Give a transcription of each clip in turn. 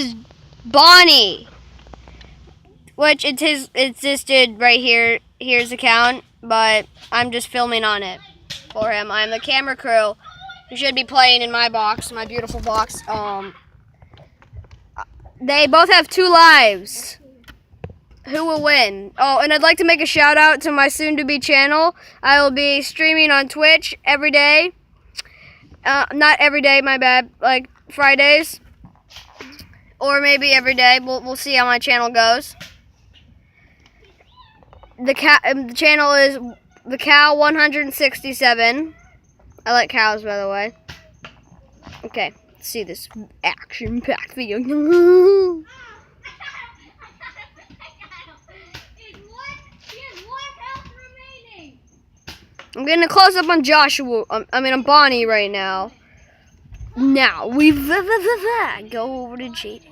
is Bonnie, which it's listed right here. Here's the account, but I'm just filming on it for him. I'm the camera crew who should be playing in my box, my beautiful box. They both have 2 lives. Who will win? Oh, and I'd like to make a shout out to my soon-to-be channel. I will be streaming on Twitch every day. Not every day, my bad. Like Fridays, or maybe every day. We'll see how my channel goes. The channel is the Cow 167. I like cows, by the way. Okay, let's see this action-packed video. I'm getting a close-up on Joshua. I'm Bonnie right now. Now we go over to Jaden.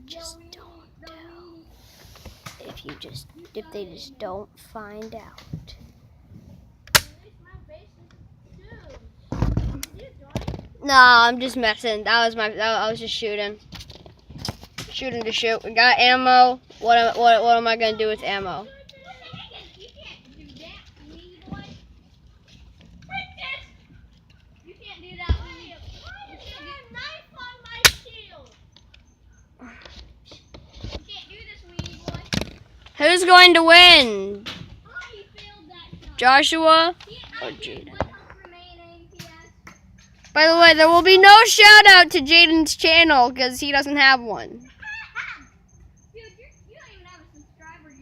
Just don't tell. If they just don't find out. No, I'm just messing. I was just shooting. Shooting to shoot. We got ammo. What am I gonna do with ammo? Who's going to win? Joshua or Jaden? By the way, there will be no shout out to Jaden's channel because he doesn't have one.